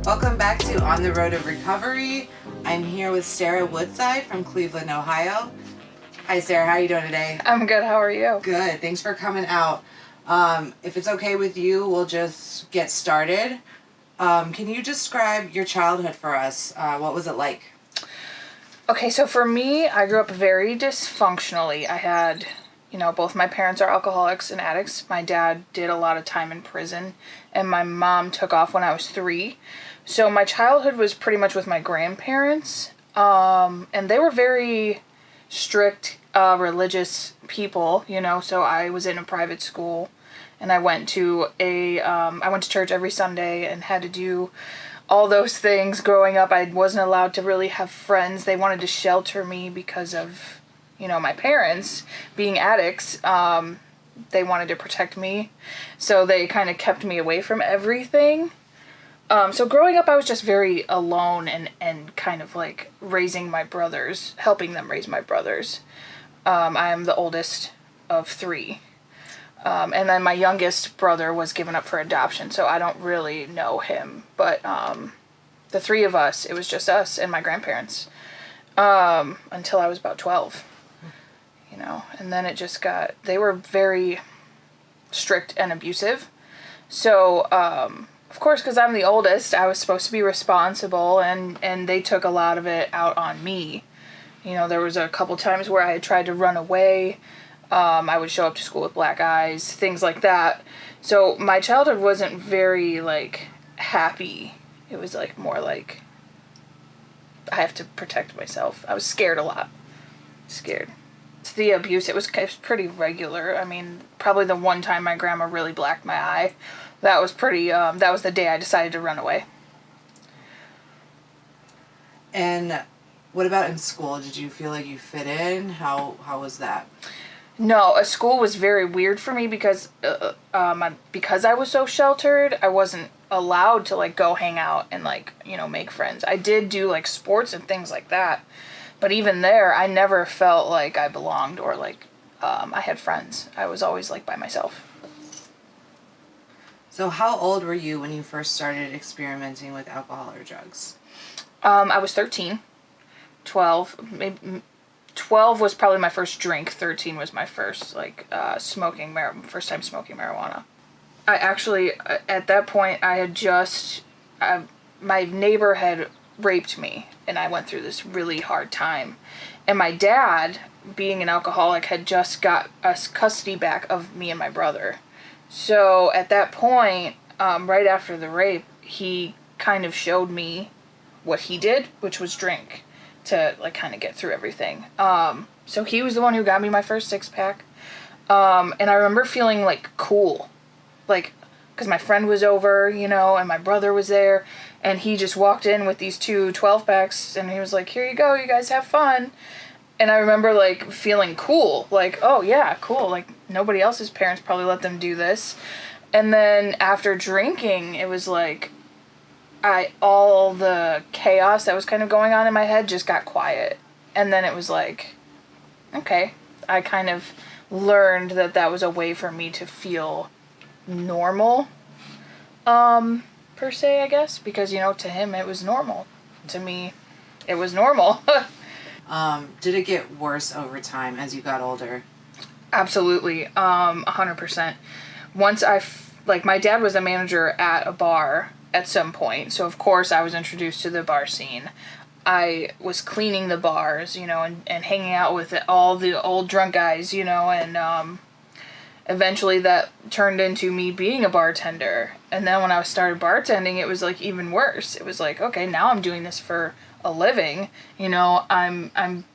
Welcome back to On the Road of Recovery. I'm here with Sarah Woodside from Cleveland, Ohio. Hi Sarah, how are you doing today? I'm good, how are you? Good, thanks for coming out. If it's okay with you, we'll just get started. Can you describe your childhood for us? What was it like? Okay, so for me, I grew up very dysfunctionally. I had, both my parents are alcoholics and addicts. My dad did a lot of time in prison, and my mom took off when I was 3. So my childhood was pretty much with my grandparents, and they were very strict, religious people, so I was in a private school, and I went to church every Sunday and had to do all those things. Growing up, I wasn't allowed to really have friends. They wanted to shelter me because of, my parents being addicts. They wanted to protect me, so they kind of kept me away from everything. So growing up, I was just very alone and kind of like raising my brothers, helping them raise my brothers. I am the oldest of 3. And then my youngest brother was given up for adoption, so I don't really know him. But the 3 of us, it was just us and my grandparents until I was about 12. And then it just they were very strict and abusive. So, of course, because I'm the oldest, I was supposed to be responsible, and they took a lot of it out on me. There was a couple times where I had tried to run away. I would show up to school with black eyes, things like that. So my childhood wasn't very, happy. It was, more like I have to protect myself. I was scared a lot. Scared. The abuse, it was pretty regular. I mean, probably the one time my grandma really blacked my eye. That was that was the day I decided to run away. And what about in school? Did you feel like you fit in? How was that? No, school was very weird for me because I was so sheltered, I wasn't allowed to go hang out and make friends. I did do sports and things like that, but even there, I never felt like I belonged or I had friends. I was always by myself. So how old were you when you first started experimenting with alcohol or drugs? I was 13, 12, maybe 12 was probably my first drink. 13 was my first first time smoking marijuana. I actually, at that point, I had my neighbor had raped me, and I went through this really hard time. And my dad, being an alcoholic, had just got us custody back of me and my brother. So at that point, right after the rape, he kind of showed me what he did, which was drink, to kind of get through everything. So he was the one who got me my first 6-pack. And I remember feeling cool, because my friend was over, and my brother was there, and he just walked in with these 2 12-packs, and he was like, "Here you go, you guys have fun." And I remember feeling cool, oh yeah, cool, nobody else's parents probably let them do this. And then after drinking, it was all the chaos that was kind of going on in my head just got quiet. And then it was okay, I kind of learned that was a way for me to feel normal, per se, I guess, because, to him it was normal. To me, it was normal. Did it get worse over time as you got older? Absolutely, 100%. Once my dad was a manager at a bar at some point, so of course I was introduced to the bar scene. I was cleaning the bars, and hanging out with all the old drunk guys, and eventually that turned into me being a bartender. And then when I started bartending, it was even worse. It was okay, now I'm doing this for a living. I'm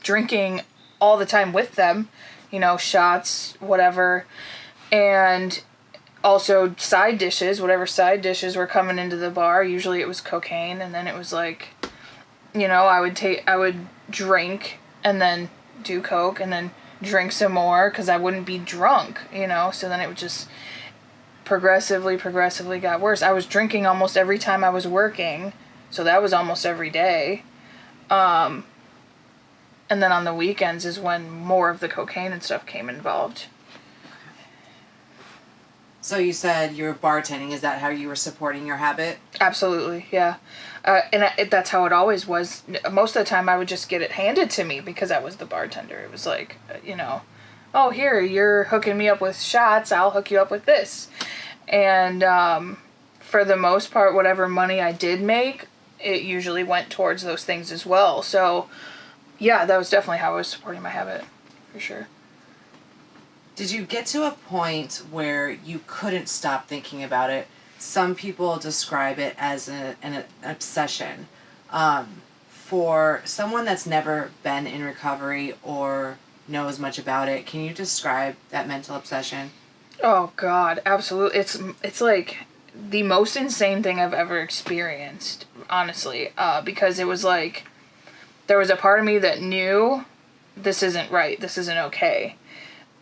drinking all the time with them, shots, whatever, and also side dishes, whatever side dishes were coming into the bar. Usually it was cocaine, and then it was I would drink and then do coke and then drink some more because I wouldn't be drunk, so then it would just progressively got worse. I was drinking almost every time I was working, so that was almost every day. And then on the weekends is when more of the cocaine and stuff came involved. So you said you were bartending. Is that how you were supporting your habit? Absolutely, yeah. That's how it always was. Most of the time I would just get it handed to me because I was the bartender. It was like, oh, here, you're hooking me up with shots, I'll hook you up with this. And for the most part, whatever money I did make, it usually went towards those things as well. So, yeah, that was definitely how I was supporting my habit, for sure. Did you get to a point where you couldn't stop thinking about it? Some people describe it as an obsession. For someone that's never been in recovery or knows much about it, can you describe that mental obsession? Oh God, absolutely. It's like the most insane thing I've ever experienced, honestly. Because it was like there was a part of me that knew this isn't right, this isn't okay.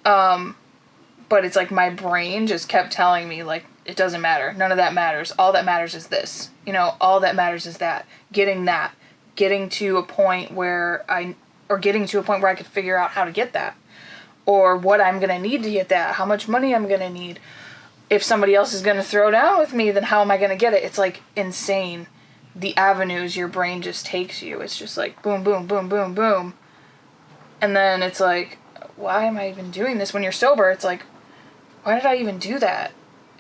But it's like my brain just kept telling me like it doesn't matter. None of that matters. All that matters is this. All that matters is that. Getting to a point where I could figure out how to get that. Or what I'm going to need to get that. How much money I'm going to need. If somebody else is going to throw down with me, then how am I going to get it? It's like insane. The avenues your brain just takes you. It's just like boom, boom, boom, boom, boom. And then it's like, why am I even doing this? When you're sober, it's like, why did I even do that?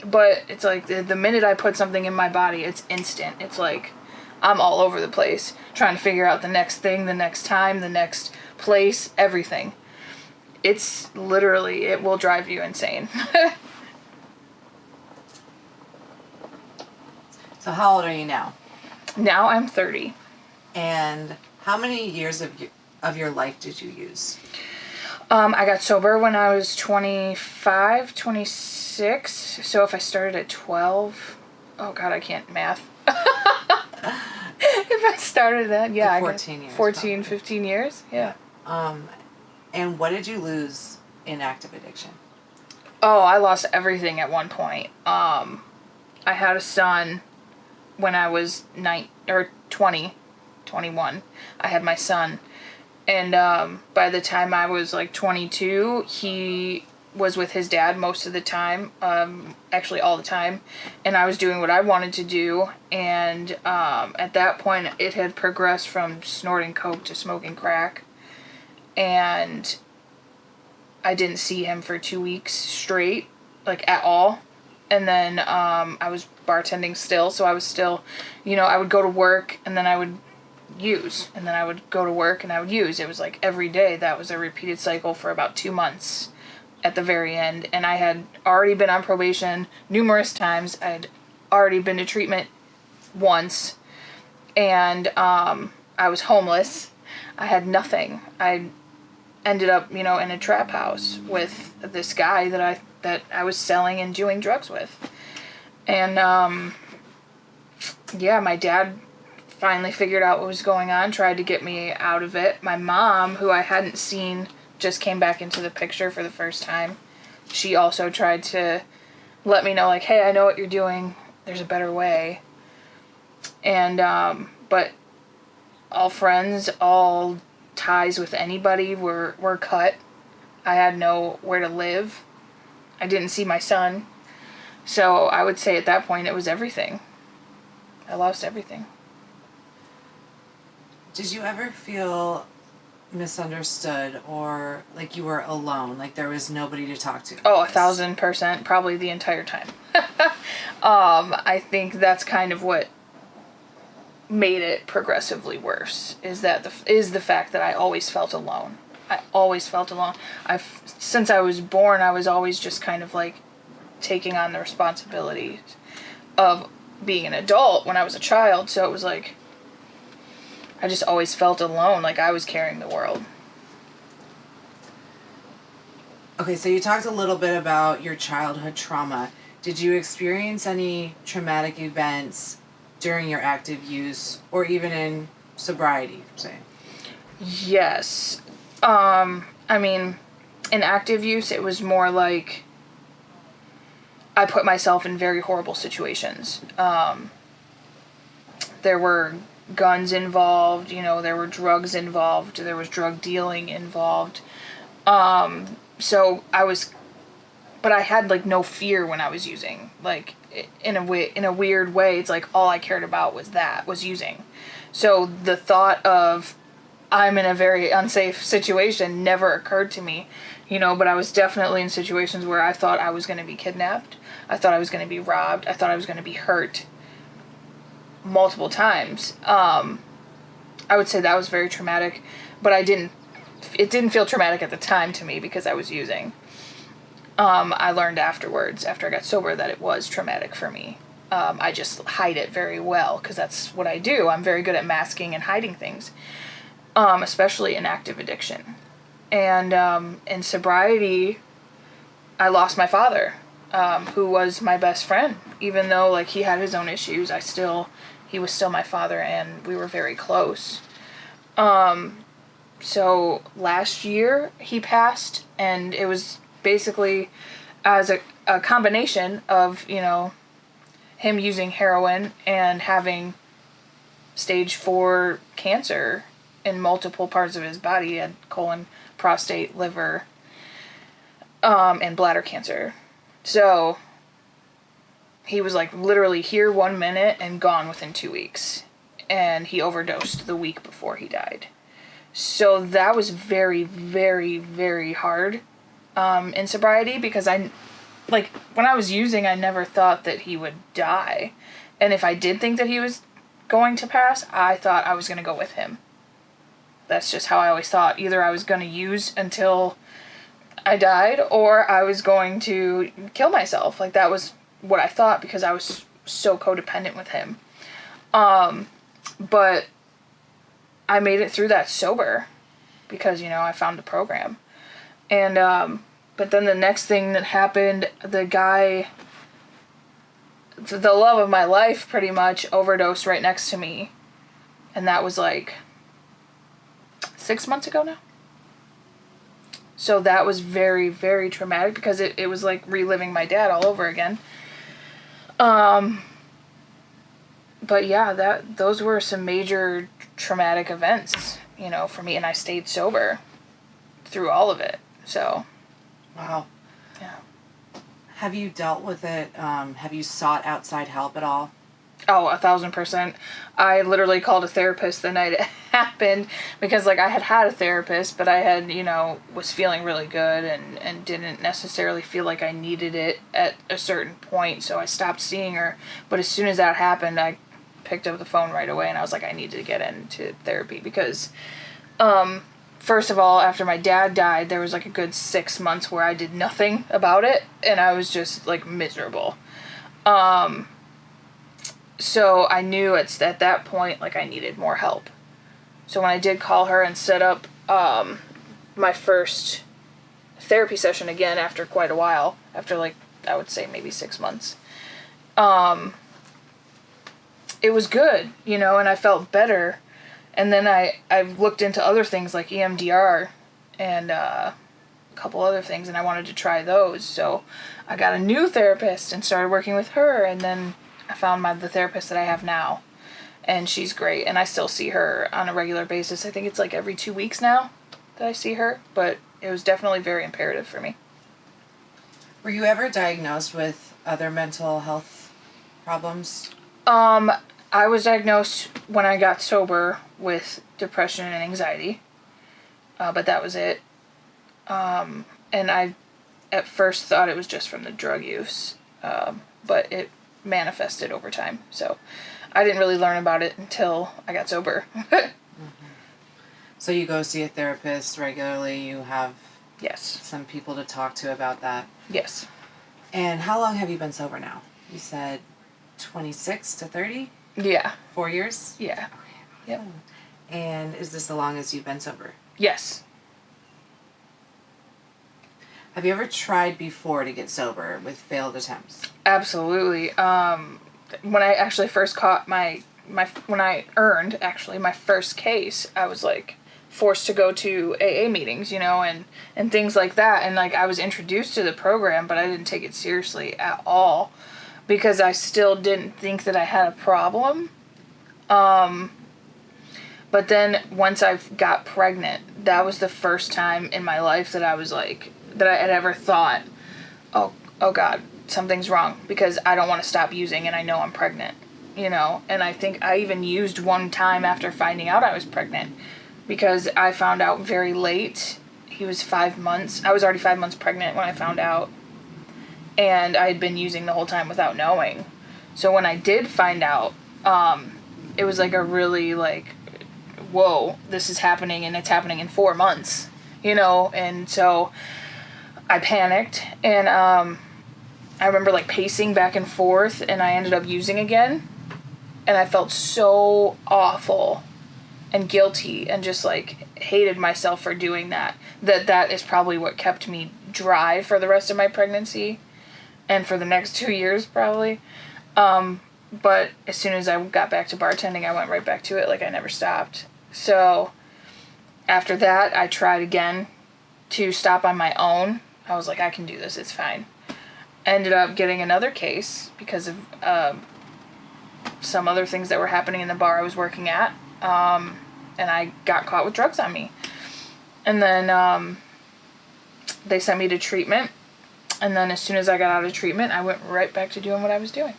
But it's like the minute I put something in my body, it's instant. It's like I'm all over the place trying to figure out the next thing, the next time, the next place, everything. It's literally, it will drive you insane. So how old are you now? Now I'm 30. And how many years of your life did you use? I got sober when I was 25, 26. So if I started at 12, oh God, I can't math. If I started that, yeah. Like 14 years. 14, probably. 15 years, yeah. And what did you lose in active addiction? Oh, I lost everything at one point. I had a son when I was 21. I had my son. And by the time I was like 22, he was with his dad most of the time, actually all the time. And I was doing what I wanted to do. And at that point, it had progressed from snorting coke to smoking crack. And I didn't see him for 2 weeks straight, like at all. And then I was bartending still, so I was still, I would go to work and then I would use, and then I would go to work and I would use. It was like every day. That was a repeated cycle for about 2 months at the very end. And I had already been on probation numerous times. I had already been to treatment once, and I was homeless. I had nothing. I ended up, in a trap house with this guy that I was selling and doing drugs with. And my dad finally figured out what was going on, tried to get me out of it. My mom, who I hadn't seen, just came back into the picture for the first time. She also tried to let me know, like, hey, I know what you're doing. There's a better way. And, but all friends, all ties with anybody were cut. I had nowhere to live. I didn't see my son. So I would say at that point it was everything. I lost everything. Did you ever feel misunderstood or like you were alone, like there was nobody to talk to? Oh, 1,000%, probably the entire time. I think that's kind of what made it progressively worse, is the fact that I always felt alone. I always felt alone. Since I was born, I was always just kind of like taking on the responsibilities of being an adult when I was a child, so it was like I just always felt alone, like I was carrying the world. Okay, so you talked a little bit about your childhood trauma. Did you experience any traumatic events during your active use or even in sobriety, say? Yes. In active use, it was more like I put myself in very horrible situations. There were guns involved, there were drugs involved, there was drug dealing involved. So I was but I had like no fear when I was using. Like in a weird way, it's like all I cared about was using. So the thought of I'm in a very unsafe situation never occurred to me, but I was definitely in situations where I thought I was going to be kidnapped. I thought I was going to be robbed. I thought I was going to be hurt multiple times. I would say that was very traumatic, but it didn't feel traumatic at the time to me because I was using. I learned afterwards, after I got sober, that it was traumatic for me. I just hide it very well because that's what I do. I'm very good at masking and hiding things, especially in active addiction. And in sobriety, I lost my father, who was my best friend. Even though like he had his own issues, he was still my father, and we were very close. So last year he passed, and it was basically as a combination of, him using heroin and having stage 4 cancer in multiple parts of his body. He had colon, prostate, liver, and bladder cancer. So he was like literally here 1 minute and gone within 2 weeks. And he overdosed the week before he died. So that was very, very, very hard in sobriety, because when I was using, I never thought that he would die. And if I did think that he was going to pass, I thought I was going to go with him. That's just how I always thought. Either I was going to use until I died, or I was going to kill myself. Like, that was what I thought, because I was so codependent with him. But I made it through that sober because, I found the program. And, but then the next thing that happened, the guy, the love of my life pretty much overdosed right next to me. And that was like 6 months ago now. So that was very, very traumatic because it was like reliving my dad all over again. But yeah, those were some major traumatic events, for me, and I stayed sober through all of it. So, wow. Yeah. Have you dealt with it? Have you sought outside help at all? Oh, 1,000%. I literally called a therapist the night it happened because, I had a therapist, but I had, was feeling really good and didn't necessarily feel like I needed it at a certain point, so I stopped seeing her. But as soon as that happened, I picked up the phone right away, and I was like, I need to get into therapy because, first of all, after my dad died, there was, a good 6 months where I did nothing about it, and I was just, miserable. So I knew at that point, I needed more help. So when I did call her and set up my first therapy session again after quite a while, after, I would say maybe 6 months, it was good, and I felt better. And then I looked into other things like EMDR and a couple other things, and I wanted to try those. So I got a new therapist and started working with her, and then I found the therapist that I have now, and she's great, and I still see her on a regular basis. I think it's every 2 weeks now that I see her, but it was definitely very imperative for me. Were you ever diagnosed with other mental health problems? I was diagnosed when I got sober with depression and anxiety, but that was it. And I at first thought it was just from the drug use, but it manifested over time. So I didn't really learn about it until I got sober. Mm-hmm. So you go see a therapist regularly. You have Yes. some people to talk to about that. Yes. And how long have you been sober now? You said 26 to 30? Yeah. 4 years? Yeah. Okay. Yep. And is this the longest you've been sober? Yes. Have you ever tried before to get sober with failed attempts? Absolutely. When I actually first caught when I earned my first case, I was forced to go to AA meetings, and things like that. And I was introduced to the program, but I didn't take it seriously at all because I still didn't think that I had a problem. But then once I got pregnant, that was the first time in my life that I was that I had ever thought, oh God, something's wrong, because I don't want to stop using and I know I'm pregnant, and I think I even used one time after finding out I was pregnant, because I found out very late. He was 5 months. I was already 5 months pregnant when I found out, and I had been using the whole time without knowing. So when I did find out, it was like a really like, whoa, this is happening, and it's happening in 4 months, and so I panicked, and I remember like pacing back and forth, and I ended up using again, and I felt so awful and guilty and just like hated myself for doing that. That is probably what kept me dry for the rest of my pregnancy and for the next 2 years probably. But as soon as I got back to bartending, I went right back to it, like I never stopped. So after that, I tried again to stop on my own. I was like, I can do this, it's fine. Ended up getting another case because of some other things that were happening in the bar I was working at. And I got caught with drugs on me. And then they sent me to treatment. And then as soon as I got out of treatment, I went right back to doing what I was doing.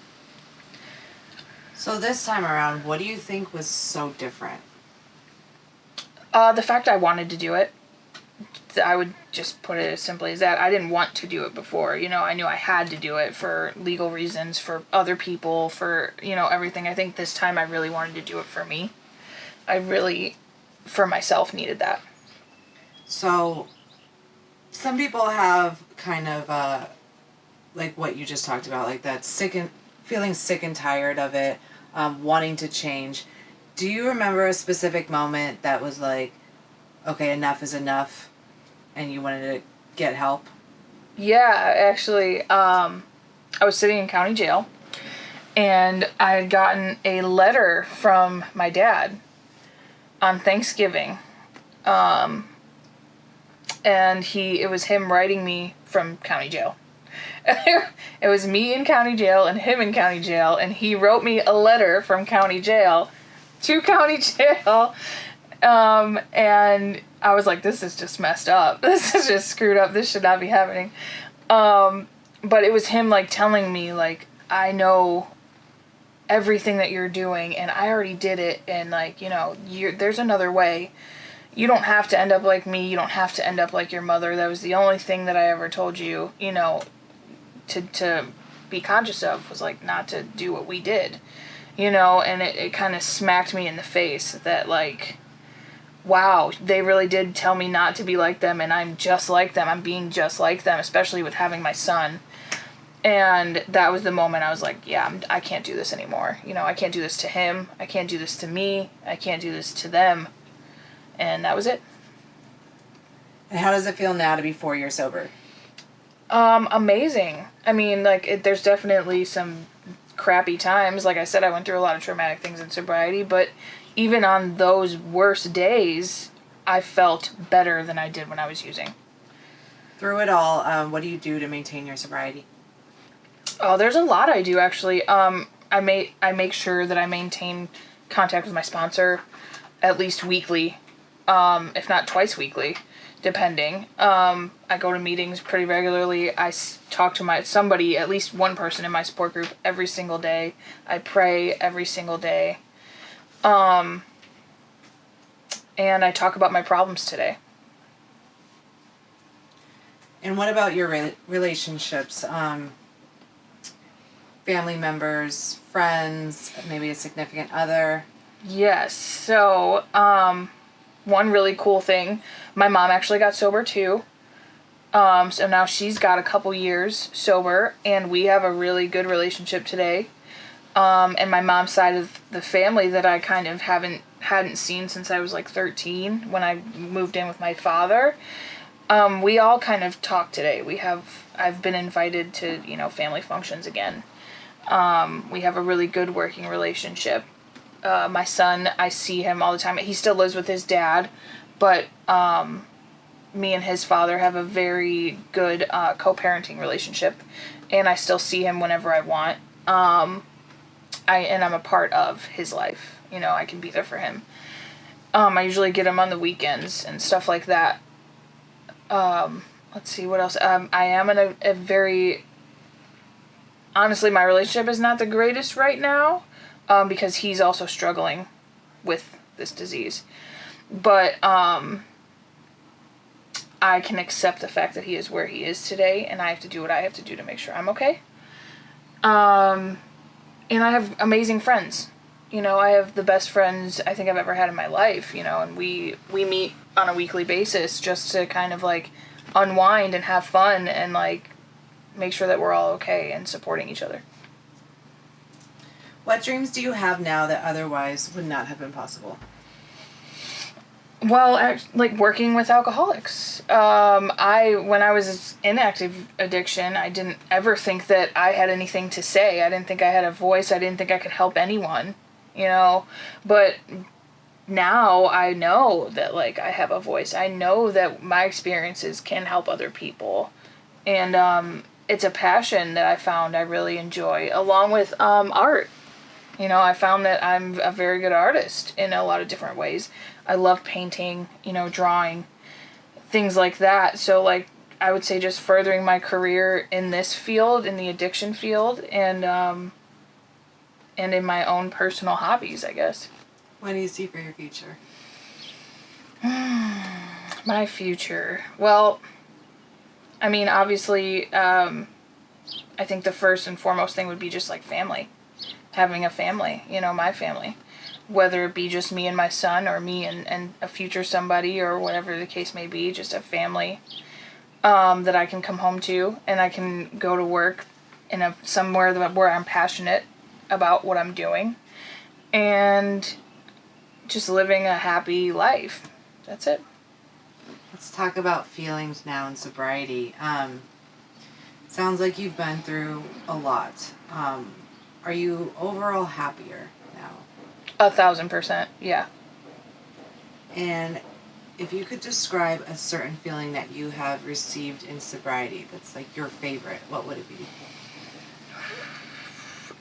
So this time around, what do you think was so different? The fact I wanted to do it. I would just put it as simply as that. I didn't want to do it before. I knew I had to do it for legal reasons, for other people, for, everything. I think this time I really wanted to do it for me. I really, for myself, needed that. So, some people have kind of, like what you just talked about, like that feeling sick and tired of it, wanting to change. Do you remember a specific moment that was like, okay, enough is enough, and you wanted to get help? Yeah, actually, I was sitting in county jail, and I had gotten a letter from my dad on Thanksgiving, and it was him writing me from county jail. It was me in county jail and him in county jail, and he wrote me a letter from county jail to county jail, and I was like, this is just messed up. This is just screwed up. This should not be happening. But it was him, like, telling me, like, I know everything that you're doing, and I already did it, and, like, there's another way. You don't have to end up like me. You don't have to end up like your mother. That was the only thing that I ever told you, to be conscious of, was, like, not to do what we did, and it kind of smacked me in the face that, like, wow, they really did tell me not to be like them, and I'm just like them. I'm being just like them, especially with having my son. And that was the moment I was like, yeah, I can't do this anymore. I can't do this to him. I can't do this to me. I can't do this to them. And that was it. And how does it feel now to be 4 years sober? Amazing. I mean, like, there's definitely some crappy times. Like I said, I went through a lot of traumatic things in sobriety, but even on those worst days, I felt better than I did when I was using. Through it all, what do you do to maintain your sobriety? Oh, there's a lot I do, actually. I make sure that I maintain contact with my sponsor at least weekly, if not twice weekly, depending. I go to meetings pretty regularly. I talk to somebody, at least one person in my support group, every single day. I pray every single day. And I talk about my problems today. And what about your relationships? Family members, friends, maybe a significant other? Yes. So, one really cool thing, my mom actually got sober too. So now she's got a couple years sober, and we have a really good relationship today. And my mom's side of the family that I kind of hadn't seen since I was like 13 when I moved in with my father. We all kind of talk today. I've been invited to, family functions again. We have a really good working relationship. My son, I see him all the time. He still lives with his dad, but, me and his father have a very good, co-parenting relationship, and I still see him whenever I want. And I'm a part of his life. I can be there for him. I usually get him on the weekends and stuff like that. let's see what else. I am in a very, honestly, my relationship is not the greatest right now, because he's also struggling with this disease. But I can accept the fact that he is where he is today, and I have to do what I have to do to make sure I'm okay. And I have amazing friends. You know, I have the best friends I think I've ever had in my life, you know, and we meet on a weekly basis just to kind of like unwind and have fun and like make sure that we're all okay and supporting each other. What dreams do you have now that otherwise would not have been possible? Well, like working with alcoholics. When I was in active addiction, I didn't ever think that I had anything to say. I didn't think I had a voice. I didn't think I could help anyone, you know. But now I know that like I have a voice. I know that my experiences can help other people, and it's a passion that I found I really enjoy, along with art. You know, I found that I'm a very good artist in a lot of different ways. I love painting, you know, drawing, things like that. So, like, I would say just furthering my career in this field, in the addiction field, and in my own personal hobbies, I guess. What do you see for your future? My future. Well, I mean, obviously, I think the first and foremost thing would be just like family. Having a family, you know, my family. Whether it be just me and my son or me and a future somebody or whatever the case may be, just a family that I can come home to and I can go to work in somewhere where I'm passionate about what I'm doing and just living a happy life. That's it. Let's talk about feelings now in sobriety. Sounds like you've been through a lot. Are you overall happier now? 1,000%, yeah. And if you could describe a certain feeling that you have received in sobriety that's like your favorite, what would it be?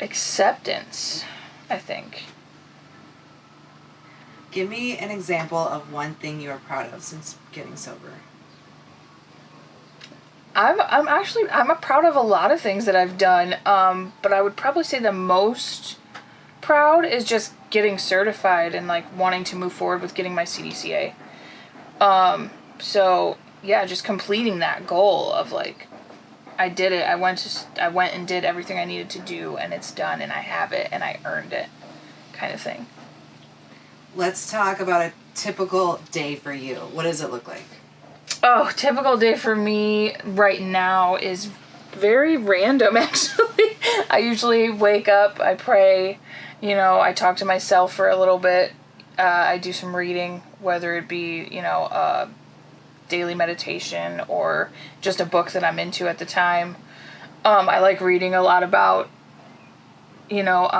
Acceptance, I think. Give me an example of one thing you are proud of since getting sober. I'm proud of a lot of things that I've done, but I would probably say the most proud is just getting certified and like wanting to move forward with getting my CDCA. So yeah, just completing that goal of like, I did it. I went and did everything I needed to do, and it's done, and I have it, and I earned it, kind of thing. Let's talk about a typical day for you. What does it look like? Oh, typical day for me right now is very random, actually. I usually wake up, I pray, you know, I talk to myself for a little bit. I do some reading, whether it be, you know, daily meditation or just a book that I'm into at the time. I like reading a lot about, you know,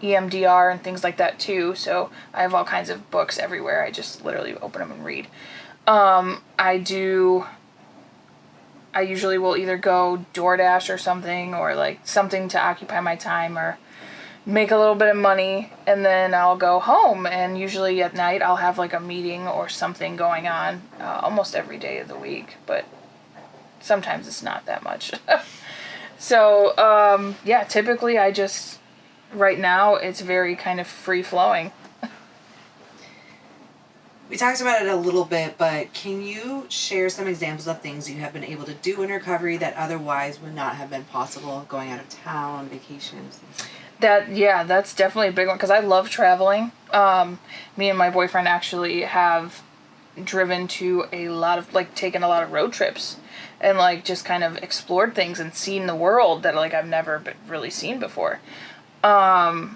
EMDR and things like that too. So I have all kinds of books everywhere. I just literally open them and read. I usually will either go DoorDash or something, or like something to occupy my time, or make a little bit of money, and then I'll go home, and usually at night I'll have like a meeting or something going on, almost every day of the week, but sometimes it's not that much. So, yeah, typically right now it's very kind of free flowing. We talked about it a little bit, but can you share some examples of things you have been able to do in recovery that otherwise would not have been possible, going out of town, vacations? That's definitely a big one, because I love traveling. Me and my boyfriend actually have driven to taken a lot of road trips and like just kind of explored things and seen the world that like I've never really seen before. I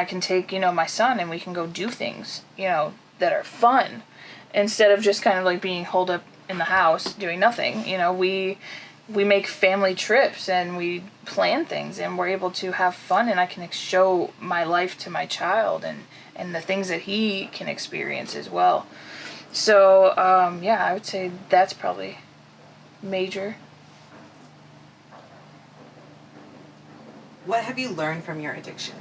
can take, you know, my son and we can go do things, you know, that are fun instead of just kind of like being holed up in the house doing nothing. You know, we make family trips and we plan things and we're able to have fun, and I can show my life to my child and the things that he can experience as well. So, yeah, I would say that's probably major. What have you learned from your addiction?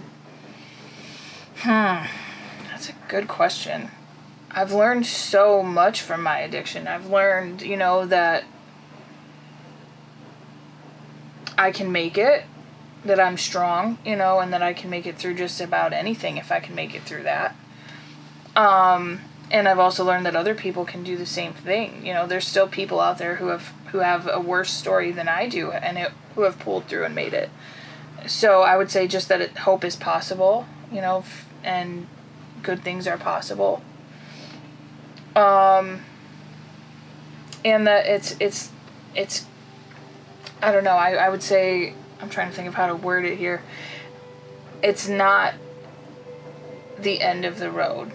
That's a good question. I've learned so much from my addiction. I've learned, that I can make it, that I'm strong, and that I can make it through just about anything if I can make it through that. And I've also learned that other people can do the same thing. There's still people out there who have a worse story than I do, and who have pulled through and made it. So I would say just that hope is possible, and good things are possible. And that it's I don't know, I would say, I'm trying to think of how to word it here. It's not the end of the road.